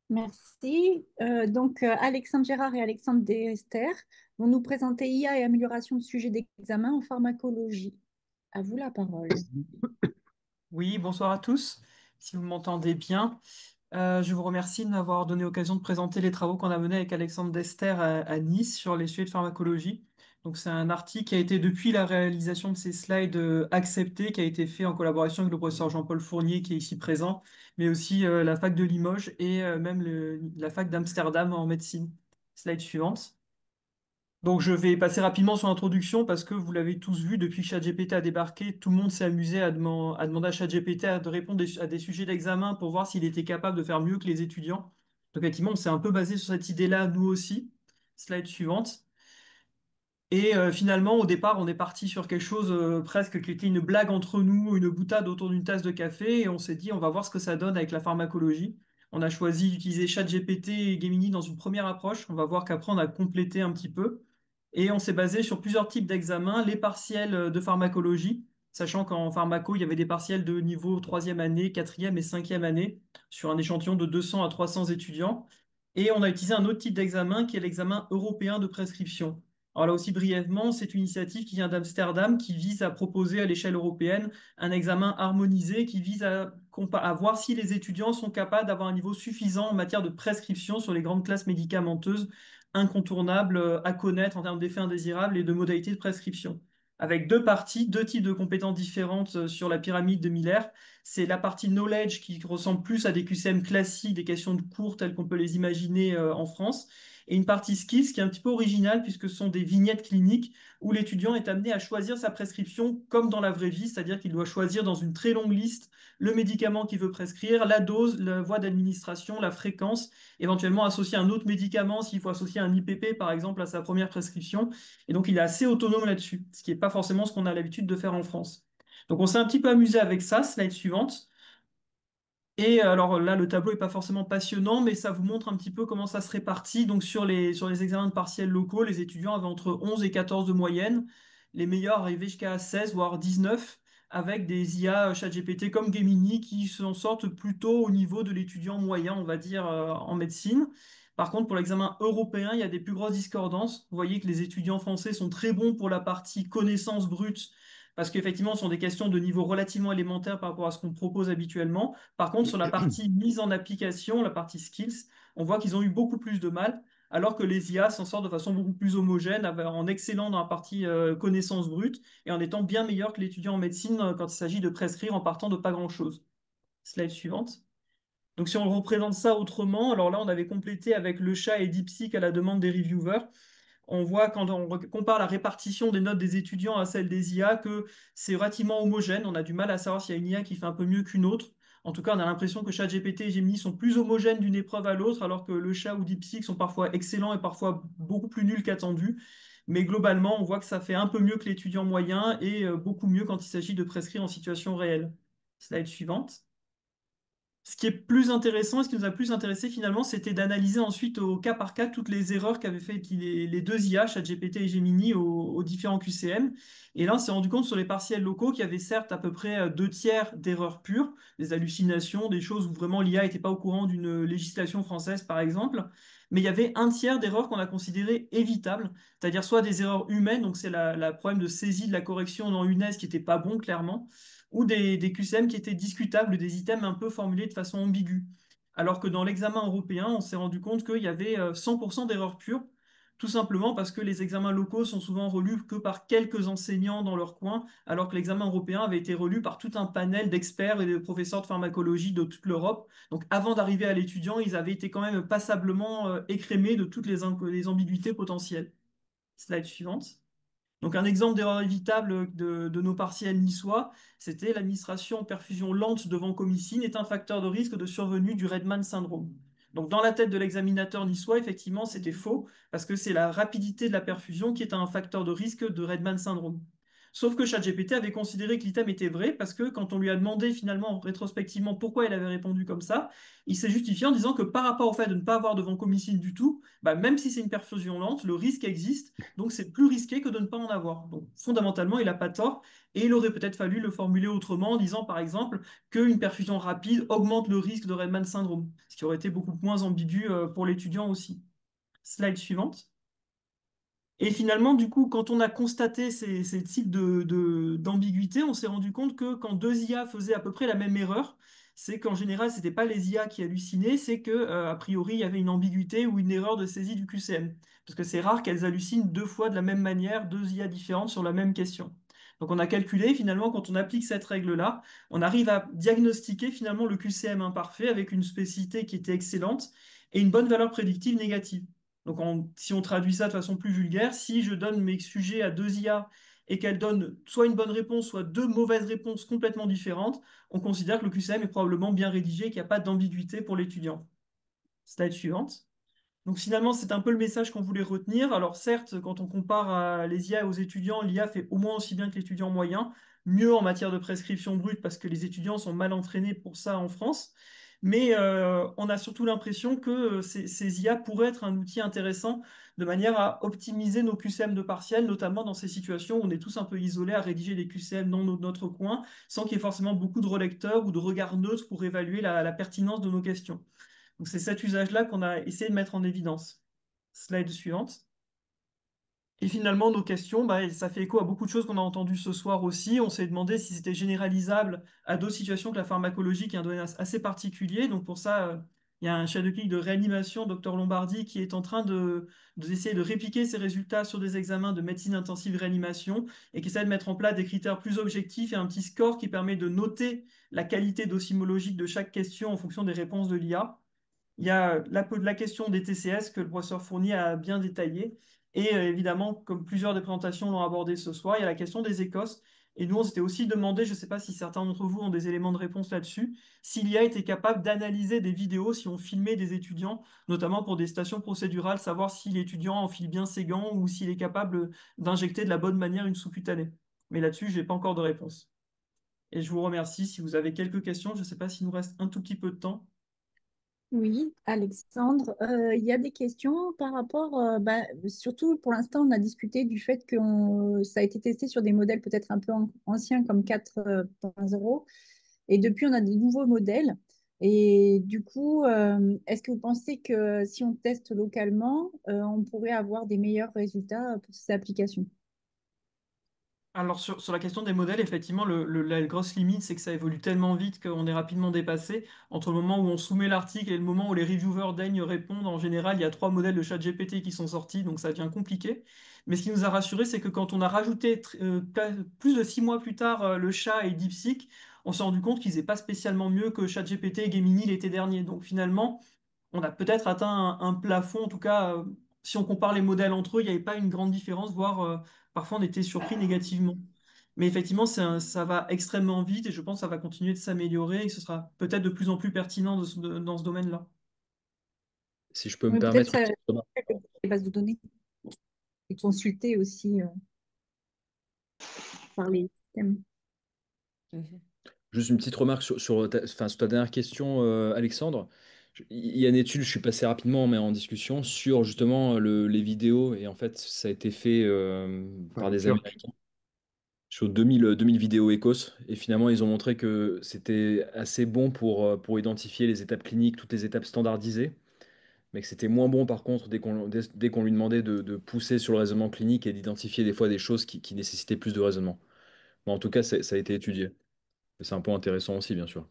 Merci. Alexandre Gérard et Alexandre Dester vont nous présenter IA et amélioration de sujets d'examen en pharmacologie. À vous la parole. Oui, bonsoir à tous. Si vous m'entendez bien, je vous remercie de m'avoir donné l'occasion de présenter les travaux qu'on a menés avec Alexandre Dester à Nice sur les sujets de pharmacologie. Donc, c'est un article qui a été, depuis la réalisation de ces slides, accepté, qui a été fait en collaboration avec le professeur Jean-Paul Fournier, qui est ici présent, mais aussi la fac de Limoges et même la fac d'Amsterdam en médecine. Slide suivante. Donc je vais passer rapidement sur l'introduction parce que vous l'avez tous vu, depuis que ChatGPT a débarqué, tout le monde s'est amusé à demander à ChatGPT de répondre à des sujets d'examen pour voir s'il était capable de faire mieux que les étudiants. Donc effectivement, on s'est un peu basé sur cette idée-là, nous aussi. Slide suivante. Et finalement, au départ, on est parti sur quelque chose presque qui était une blague entre nous, une boutade autour d'une tasse de café, et on s'est dit, on va voir ce que ça donne avec la pharmacologie. On a choisi d'utiliser ChatGPT et Gemini dans une première approche. On va voir qu'après, on a complété un petit peu. Et on s'est basé sur plusieurs types d'examens, les partiels de pharmacologie, sachant qu'en pharmaco, il y avait des partiels de niveau troisième année, quatrième et cinquième année, sur un échantillon de 200 à 300 étudiants. Et on a utilisé un autre type d'examen qui est l'examen européen de prescription. Alors là aussi brièvement, c'est une initiative qui vient d'Amsterdam qui vise à proposer à l'échelle européenne un examen harmonisé qui vise à voir si les étudiants sont capables d'avoir un niveau suffisant en matière de prescription sur les grandes classes médicamenteuses incontournables à connaître en termes d'effets indésirables et de modalités de prescription. Avec deux parties, deux types de compétences différentes sur la pyramide de Miller. C'est la partie knowledge qui ressemble plus à des QCM classiques, des questions de cours telles qu'on peut les imaginer en France, et une partie skills qui est un petit peu originale puisque ce sont des vignettes cliniques où l'étudiant est amené à choisir sa prescription comme dans la vraie vie, c'est-à-dire qu'il doit choisir dans une très longue liste le médicament qu'il veut prescrire, la dose, la voie d'administration, la fréquence, éventuellement associer un autre médicament s'il faut associer un IPP par exemple à sa première prescription. Et donc il est assez autonome là-dessus, ce qui n'est pas forcément ce qu'on a l'habitude de faire en France. Donc on s'est un petit peu amusé avec ça, slide suivante. Et alors là, le tableau n'est pas forcément passionnant, mais ça vous montre un petit peu comment ça se répartit. Donc sur les examens de partiels locaux, les étudiants avaient entre 11 et 14 de moyenne. Les meilleurs arrivaient jusqu'à 16, voire 19, avec des IA ChatGPT comme Gemini qui s'en sortent plutôt au niveau de l'étudiant moyen, on va dire, en médecine. Par contre, pour l'examen européen, il y a des plus grosses discordances. Vous voyez que les étudiants français sont très bons pour la partie connaissances brutes, parce qu'effectivement, ce sont des questions de niveau relativement élémentaire par rapport à ce qu'on propose habituellement. Par contre, sur la partie mise en application, la partie skills, on voit qu'ils ont eu beaucoup plus de mal, alors que les IA s'en sortent de façon beaucoup plus homogène, en excellant dans la partie connaissances brutes et en étant bien meilleurs que l'étudiant en médecine quand il s'agit de prescrire en partant de pas grand-chose. Slide suivante. Donc si on représente ça autrement, alors là on avait complété avec le chat et DeepSeek à la demande des reviewers. On voit quand on compare la répartition des notes des étudiants à celle des IA que c'est relativement homogène. On a du mal à savoir s'il y a une IA qui fait un peu mieux qu'une autre. En tout cas, on a l'impression que ChatGPT et Gemini sont plus homogènes d'une épreuve à l'autre, alors que le chat ou DeepSeek sont parfois excellents et parfois beaucoup plus nuls qu'attendus. Mais globalement, on voit que ça fait un peu mieux que l'étudiant moyen et beaucoup mieux quand il s'agit de prescrire en situation réelle. Slide suivante. Ce qui est plus intéressant, ce qui nous a plus intéressé finalement, c'était d'analyser ensuite au cas par cas toutes les erreurs qu'avaient fait les deux IA, ChatGPT et Gemini, aux différents QCM. Et là, on s'est rendu compte sur les partiels locaux qu'il y avait certes à peu près deux tiers d'erreurs pures, des hallucinations, des choses où vraiment l'IA n'était pas au courant d'une législation française, par exemple. Mais il y avait un tiers d'erreurs qu'on a considérées évitables, c'est-à-dire soit des erreurs humaines, donc c'est la problème de saisie de la correction dans UNES qui n'était pas bon, clairement, ou des QCM qui étaient discutables, des items un peu formulés de façon ambiguë. Alors que dans l'examen européen, on s'est rendu compte qu'il y avait 100% d'erreurs pures, tout simplement parce que les examens locaux sont souvent relus que par quelques enseignants dans leur coin, alors que l'examen européen avait été relu par tout un panel d'experts et de professeurs de pharmacologie de toute l'Europe. Donc avant d'arriver à l'étudiant, ils avaient été quand même passablement écrémés de toutes les ambiguïtés potentielles. Slide suivante. Donc un exemple d'erreur évitable de nos partiels niçois, c'était l'administration en perfusion lente de vancomycine est un facteur de risque de survenue du Redman syndrome. Donc dans la tête de l'examinateur niçois, effectivement, c'était faux, parce que c'est la rapidité de la perfusion qui est un facteur de risque de Redman syndrome. Sauf que ChatGPT avait considéré que l'item était vrai parce que quand on lui a demandé finalement rétrospectivement pourquoi il avait répondu comme ça, il s'est justifié en disant que par rapport au fait de ne pas avoir de vancomycine du tout, bah, même si c'est une perfusion lente, le risque existe, donc c'est plus risqué que de ne pas en avoir. Donc fondamentalement, il n'a pas tort et il aurait peut-être fallu le formuler autrement en disant par exemple qu'une perfusion rapide augmente le risque de Raynaud syndrome, ce qui aurait été beaucoup moins ambigu pour l'étudiant aussi. Slide suivante. Et finalement, du coup, quand on a constaté ces types d'ambiguïté, on s'est rendu compte que quand deux IA faisaient à peu près la même erreur, c'est qu'en général, c'était pas les IA qui hallucinaient, c'est que, a priori, il y avait une ambiguïté ou une erreur de saisie du QCM. Parce que c'est rare qu'elles hallucinent deux fois de la même manière, deux IA différentes sur la même question. Donc on a calculé, finalement, quand on applique cette règle-là, on arrive à diagnostiquer finalement le QCM imparfait avec une spécificité qui était excellente et une bonne valeur prédictive négative. Donc, si on traduit ça de façon plus vulgaire, si je donne mes sujets à deux IA et qu'elles donnent soit une bonne réponse, soit deux mauvaises réponses complètement différentes, on considère que le QCM est probablement bien rédigé et qu'il n'y a pas d'ambiguïté pour l'étudiant. Slide suivante. Donc finalement, c'est un peu le message qu'on voulait retenir. Alors certes, quand on compare les IA aux étudiants, l'IA fait au moins aussi bien que l'étudiant moyen, mieux en matière de prescription brute parce que les étudiants sont mal entraînés pour ça en France. Mais on a surtout l'impression que ces IA pourraient être un outil intéressant de manière à optimiser nos QCM de partiel, notamment dans ces situations où on est tous un peu isolés à rédiger des QCM dans notre coin, sans qu'il y ait forcément beaucoup de relecteurs ou de regards neutres pour évaluer la pertinence de nos questions. Donc c'est cet usage-là qu'on a essayé de mettre en évidence. Slide suivante. Et finalement, nos questions, bah, ça fait écho à beaucoup de choses qu'on a entendues ce soir aussi. On s'est demandé si c'était généralisable à d'autres situations que la pharmacologie, qui est un domaine assez particulier. Donc pour ça, il y a un chef de clinique de réanimation, Dr Lombardi, qui est en train d'essayer de répliquer ses résultats sur des examens de médecine intensive réanimation et qui essaie de mettre en place des critères plus objectifs et un petit score qui permet de noter la qualité docimologique de chaque question en fonction des réponses de l'IA. Il y a la question des TCS que le professeur Fournier a bien détaillé. Et évidemment, comme plusieurs des présentations l'ont abordé ce soir, il y a la question des écosses. Et nous, on s'était aussi demandé, je ne sais pas si certains d'entre vous ont des éléments de réponse là-dessus, s'il y a été capable d'analyser des vidéos si on filmait des étudiants, notamment pour des stations procédurales, savoir si l'étudiant enfile bien ses gants ou s'il est capable d'injecter de la bonne manière une sous-cutanée. Mais là-dessus, je n'ai pas encore de réponse. Et je vous remercie. Si vous avez quelques questions, je ne sais pas s'il nous reste un tout petit peu de temps. Oui, Alexandre, il y a des questions par rapport, surtout pour l'instant, on a discuté du fait que ça a été testé sur des modèles peut-être un peu anciens comme 4.0 et depuis on a des nouveaux modèles. Et du coup, est-ce que vous pensez que si on teste localement, on pourrait avoir des meilleurs résultats pour ces applications? Alors sur la question des modèles, effectivement, la grosse limite, c'est que ça évolue tellement vite qu'on est rapidement dépassé. Entre le moment où on soumet l'article et le moment où les reviewers daignent répondre, en général, il y a trois modèles de ChatGPT qui sont sortis, donc ça devient compliqué. Mais ce qui nous a rassuré, c'est que quand on a rajouté plus de 6 mois plus tard le chat et DeepSeek, on s'est rendu compte qu'ils n'étaient pas spécialement mieux que ChatGPT et Gemini l'été dernier. Donc finalement, on a peut-être atteint un plafond, en tout cas, si on compare les modèles entre eux, il n'y avait pas une grande différence, voire parfois on était surpris négativement. Mais effectivement, ça va extrêmement vite et je pense que ça va continuer de s'améliorer et que ce sera peut-être de plus en plus pertinent dans ce domaine-là. Si je peux me Oui, peut-être permettre une ça, petite remarque. les bases de données et consulter aussi par les systèmes. Juste une petite remarque sur ta dernière question, Alexandre. Il y a une étude, je suis passé rapidement, mais en discussion, sur justement les vidéos. Et en fait, ça a été fait par des Américains sur 2000 vidéos ECOS. Et finalement, ils ont montré que c'était assez bon pour identifier les étapes cliniques, toutes les étapes standardisées. Mais que c'était moins bon, par contre, dès qu'on lui demandait de pousser sur le raisonnement clinique et d'identifier des fois des choses qui nécessitaient plus de raisonnement. Bon, en tout cas, ça a été étudié. Et c'est un point intéressant aussi, bien sûr.